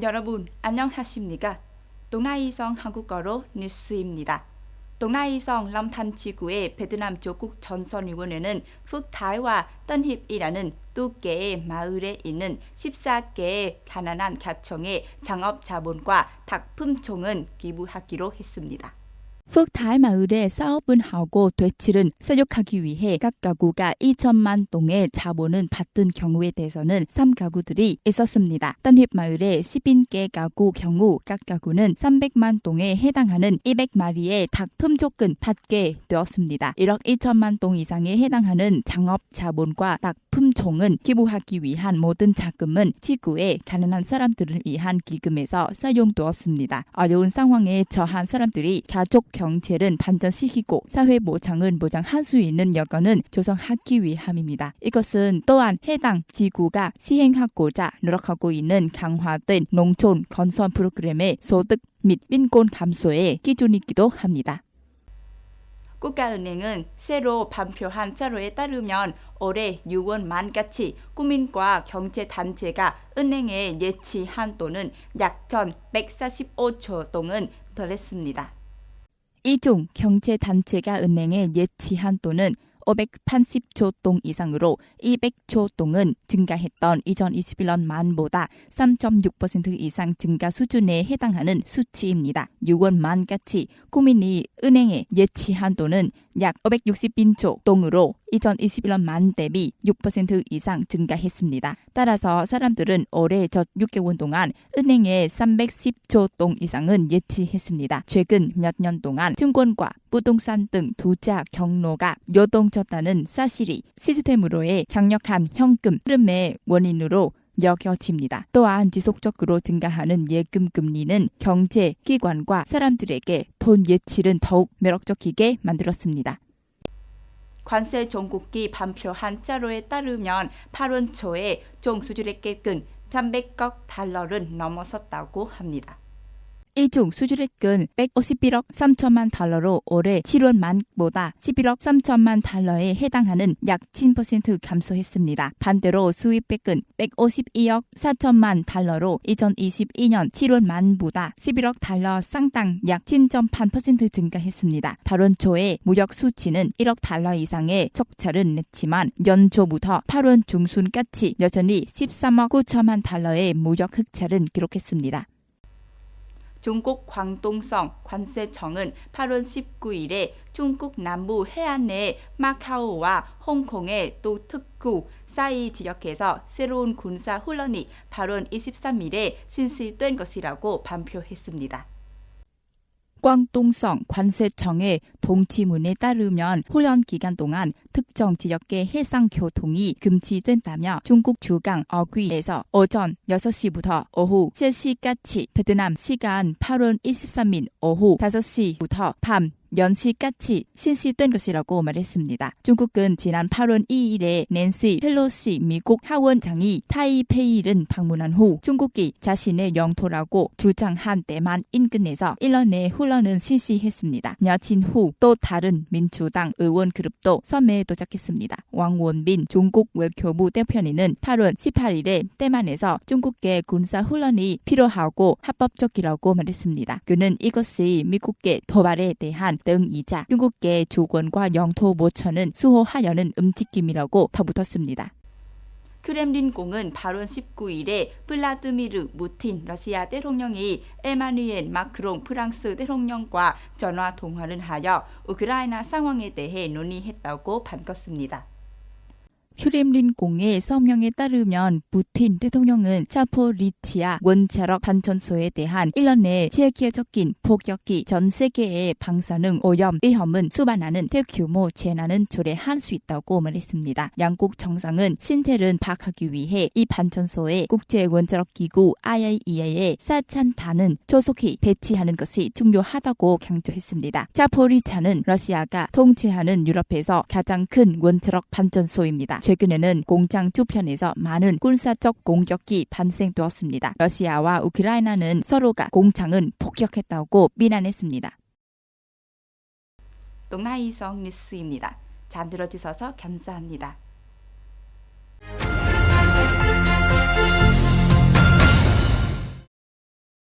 여러분 안녕하십니까? 동나이성 한국어로 뉴스입니다. 동나이성 럼탄 지구의 베트남 조국 전선위원회는 북타이와 tân hiệp 이라는 두 개의 마을에 있는 14개의 가난한 가정의 창업 자본과 닭품총은 기부하기로 했습니다. 북타이 마을에 사업을 하고 되치를 사육하기 위해 각 가구가 2천만 동의 자본을 받은 경우에 대해서는 3가구들이 있었습니다. tân hiệp 마을의 10인개 가구 경우 각 가구는 300만 동에 해당하는 200마리의 닭 품종을 받게 되었습니다. 1억 2천만 동 이상에 해당하는 창업 자본과 닭 품종은 기부하기 위한 모든 자금은 지구의 가난한 사람들을 위한 기금에서 사용되었습니다. 어려운 상황에 처한 사람들이 가족 경제를 발전시키고 사회 보장을 보장할 수 있는 여건을 조성하기 위함입니다. 이것은 또한 해당 지구가 시행하고자 노력하고 있는 강화된 농촌 건설 프로그램의 소득 및 빈곤 감소의 기준이기도 합니다. 국가은행은 새로 발표한 자료에 따르면 올해 6월 말까지 국민과 경제단체가 은행에 예치한 돈은 약 1,145조 동은 덜했습니다. 이 중 경제단체가 은행에 예치한 돈은 580조 동 이상으로 200조 동은 증가했던 2021년 말보다 3.6% 이상 증가 수준에 해당하는 수치입니다. 6월 말까지 국민이 은행에 예치한 돈은 약 560조 동으로 2021년 말 대비 6% 이상 증가했습니다. 따라서 사람들은 올해 첫 6개월 동안 은행에 310조 동 이상은 예치했습니다. 최근 몇 년 동안 증권과 부동산 등 투자 경로가 요동쳤다는 사실이 시스템으로의 강력한 현금 흐름의 원인으로 여겨집니다. 또한 지속적으로 증가하는 예금 금리는 경제 기관과 사람들에게 돈 예치를 더욱 매력적이게 만들었습니다. 관세 정국이 발표한 자료에 따르면 8월 초에 총 수출액은 300억 달러를 넘어섰다고 합니다. 이 중 수출액은 151억 3천만 달러로 올해 7월 말보다 11억 3천만 달러에 해당하는 약 10% 감소했습니다. 반대로 수입액은 152억 4천만 달러로 2022년 7월 말보다 11억 달러 상당 약 10.8% 증가했습니다. 8월 초에 무역 수치는 1억 달러 이상의 적자를 냈지만 연초부터 8월 중순까지 여전히 13억 9천만 달러의 무역 흑자를 기록했습니다. 중국 광동성 관세청은 8월 19일에 중국 남부 해안의 마카오와 홍콩의 또 특구 사이 지역에서 새로운 군사 훈련이 8월 23일에 실시된 것이라고 발표했습니다. 광동성 관세청의 동치문에 따르면 훈련 기간 동안 특정 지역의 해상 교통이 금지된다며 중국 주강 어귀에서 오전 6시부터 오후 3시까지 베트남 시간 8월 23일 오후 5시부터 밤 10시까지 실시된 것이라고 말했습니다. 중국은 지난 8월 2일에 낸시 펠로시 미국 하원장이 타이페이를 방문한 후 중국이 자신의 영토라고 주장한 대만 인근에서 1년 내 훈련을 실시했습니다. 며칠 후 또 다른 민주당 의원 그룹도 섬에 도착했습니다. 왕원빈 중국 외교부 대변인은 8월 18일에 대만에서 중국의 군사 훈련이 필요하고 합법적이라고 말했습니다. 그는 이것이 미국의 도발에 대한 등이자 중국의 주권과 영토 모천은 수호하려는 움직임이라고 덧붙였습니다. 크렘린궁은 8월 19일에 블라드미르 푸틴 러시아 대통령이 에마누엘 마크롱 프랑스 대통령과 전화 통화를 하여 우크라이나 상황에 대해 논의했다고 밝혔습니다. 크렘린궁의 서명에 따르면 푸틴 대통령은 자포리치아 원자력 발전소에 대한 1년 내 세계적인 폭격기 전 세계의 방사능 오염 위험은 수반하는 대규모 재난은 초래할 수 있다고 말했습니다. 양국 정상은 신태를 파악하기 위해 이 발전소에 국제원자력기구 IAEA의 사찬단은 조속히 배치하는 것이 중요하다고 강조했습니다. 자포리차는 러시아가 통치하는 유럽에서 가장 큰 원자력 발전소입니다. 최근에는 공장 주변에서 많은 군사적 공격이 발생되었습니다. 러시아와 우크라이나는 서로가 공장을 폭격했다고 비난했습니다. 동나이성 뉴스입니다. 잘 들어주셔서 감사합니다.